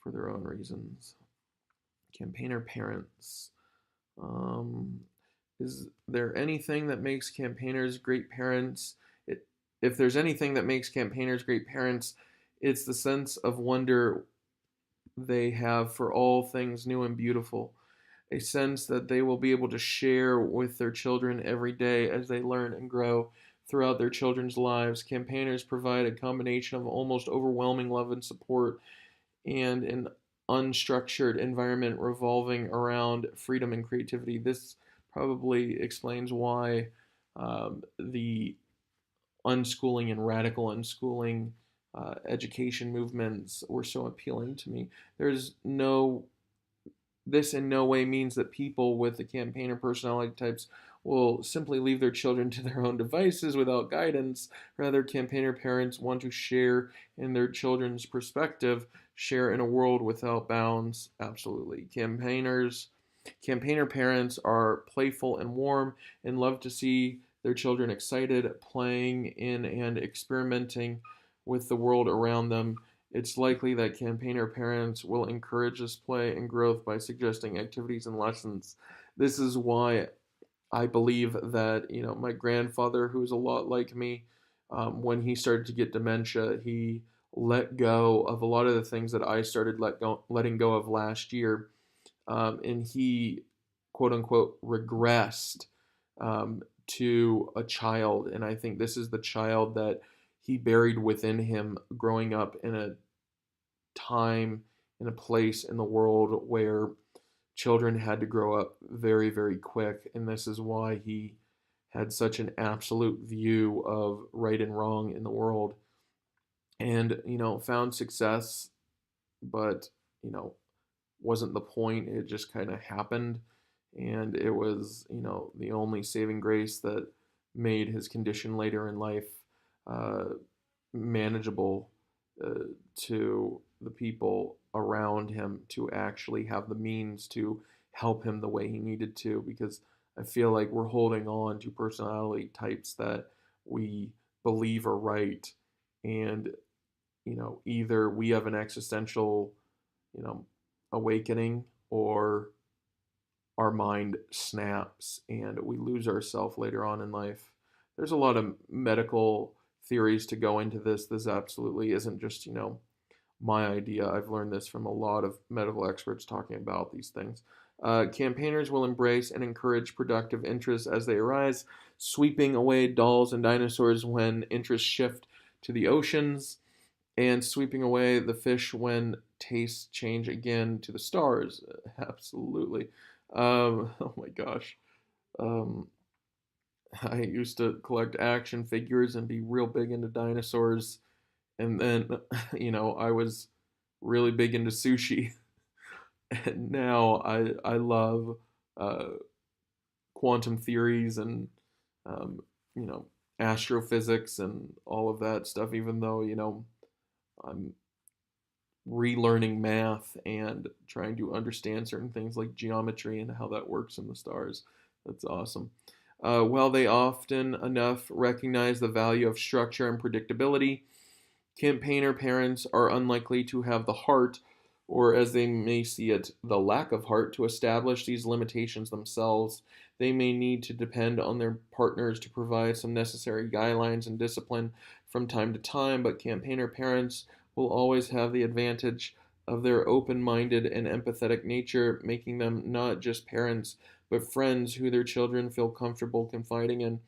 for their own reasons. Campaigner parents. Um, is there anything that makes campaigners great parents? If there's anything that makes campaigners great parents, it's the sense of wonder they have for all things new and beautiful, a sense that they will be able to share with their children every day as they learn and grow throughout their children's lives. Campaigners provide a combination of almost overwhelming love and support and an unstructured environment revolving around freedom and creativity. This probably explains why the unschooling and radical unschooling education movements were so appealing to me. There's no This in no way means that people with the campaigner personality types will simply leave their children to their own devices without guidance. Rather, campaigner parents want to share in their children's perspective, share in a world without bounds. Absolutely. Campaigner parents are playful and warm and love to see their children excited, playing in and experimenting with the world around them. It's likely that campaigner parents will encourage this play and growth by suggesting activities and lessons. This is why I believe that, my grandfather, who is a lot like me, when he started to get dementia, he let go of a lot of the things that I started letting go of last year, and he, quote unquote, regressed to a child. And I think this is the child that he buried within him growing up in a time, in a place in the world where children had to grow up very, very quick. And this is why he had such an absolute view of right and wrong in the world, and, found success, but, wasn't the point. It just kind of happened. And it was, the only saving grace that made his condition later in life uh, manageable uh, to the people around him to actually have the means to help him the way he needed to. Because I feel like we're holding on to personality types that we believe are right. And, either we have an existential, you know, awakening, or our mind snaps and we lose ourselves later on in life. There's a lot of medical theories to go into this. This absolutely isn't just, my idea. I've learned this from a lot of medical experts talking about these things. Campaigners will embrace and encourage productive interests as they arise, sweeping away dolls and dinosaurs when interests shift to the oceans, and sweeping away the fish when tastes change again to the stars. Absolutely. Oh my gosh. Um, I used to collect action figures and be real big into dinosaurs. And then, I was really big into sushi. And now I love uh, quantum theories and, um, you know, astrophysics and all of that stuff, even though, I'm relearning math and trying to understand certain things like geometry and how that works in the stars. That's awesome. While they often enough recognize the value of structure and predictability, campaigner parents are unlikely to have the heart, or as they may see it, the lack of heart, to establish these limitations themselves. They may need to depend on their partners to provide some necessary guidelines and discipline from time to time, but campaigner parents will always have the advantage of their open minded and empathetic nature, making them not just parents, but friends who their children feel comfortable confiding in.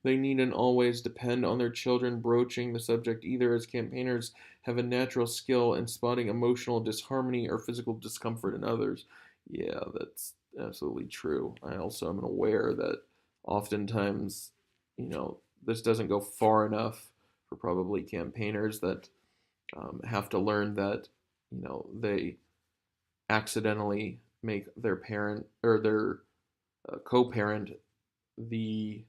They needn't always depend on their children broaching the subject either, as campaigners have a natural skill in spotting emotional disharmony or physical discomfort in others. Yeah, that's absolutely true. I also am aware that oftentimes, this doesn't go far enough for probably campaigners that have to learn that, they accidentally make their parent or their co-parent the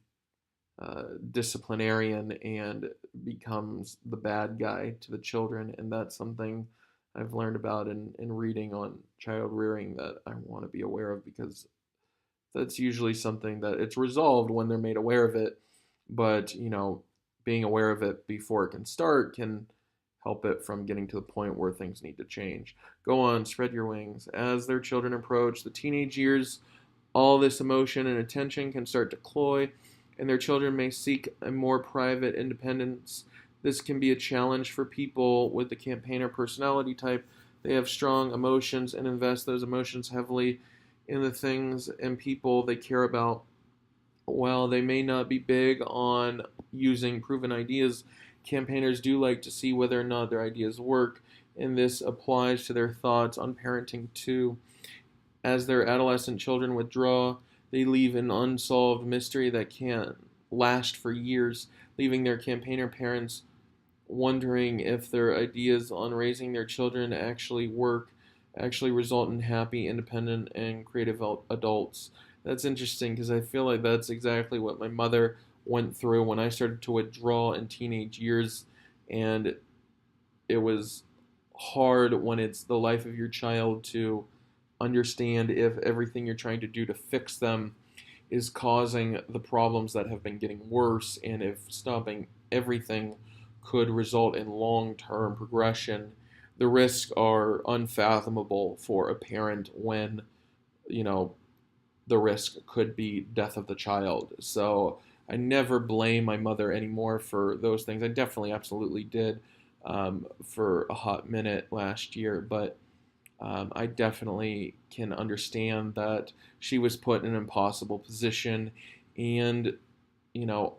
disciplinarian and becomes the bad guy to the children. And that's something I've learned about in reading on child rearing that I want to be aware of, because that's usually something that it's resolved when they're made aware of it. But, being aware of it before it can start can help it from getting to the point where things need to change. Go on, spread your wings. As their children approach the teenage years, all this emotion and attention can start to cloy, and their children may seek a more private independence. This can be a challenge for people with the campaigner personality type. They have strong emotions and invest those emotions heavily in the things and people they care about. While they may not be big on using proven ideas, campaigners do like to see whether or not their ideas work, and this applies to their thoughts on parenting too. As their adolescent children withdraw, they leave an unsolved mystery that can last for years, leaving their campaigner parents wondering if their ideas on raising their children actually work, actually result in happy, independent, and creative adults. That's interesting because I feel like that's exactly what my mother went through when I started to withdraw in teenage years, and it was hard when it's the life of your child to understand if everything you're trying to do to fix them is causing the problems that have been getting worse, and if stopping everything could result in long term progression. The risks are unfathomable for a parent when, you know, the risk could be death of the child. So I never blame my mother anymore for those things. I definitely, absolutely did for a hot minute last year, but I definitely can understand that she was put in an impossible position, and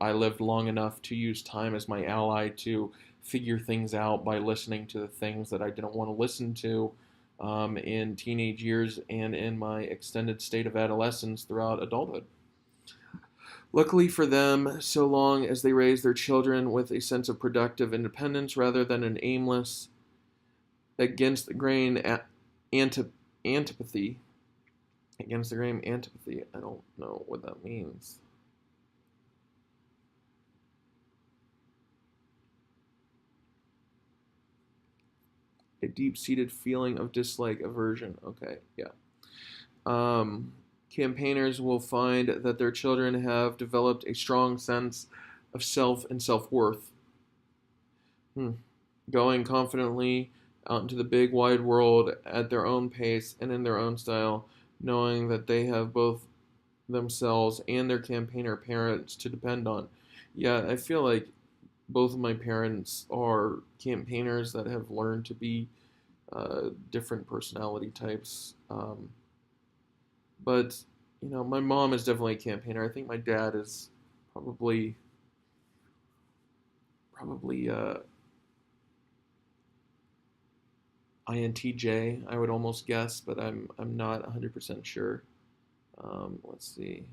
I lived long enough to use time as my ally to figure things out by listening to the things that I didn't want to listen to in teenage years and in my extended state of adolescence throughout adulthood. Luckily for them, so long as they raise their children with a sense of productive independence rather than an aimless, against the grain antipathy. Against the grain antipathy. I don't know what that means. A deep-seated feeling of dislike, aversion. Okay, yeah. Um, Campaigners will find that their children have developed a strong sense of self and self-worth. Going confidently out into the big wide world at their own pace and in their own style, knowing that they have both themselves and their campaigner parents to depend on. Yeah, I feel like both of my parents are campaigners that have learned to be different personality types. But my mom is definitely a campaigner. I think my dad is probably probably INTJ. I would almost guess, but I'm not 100% sure. Let's see.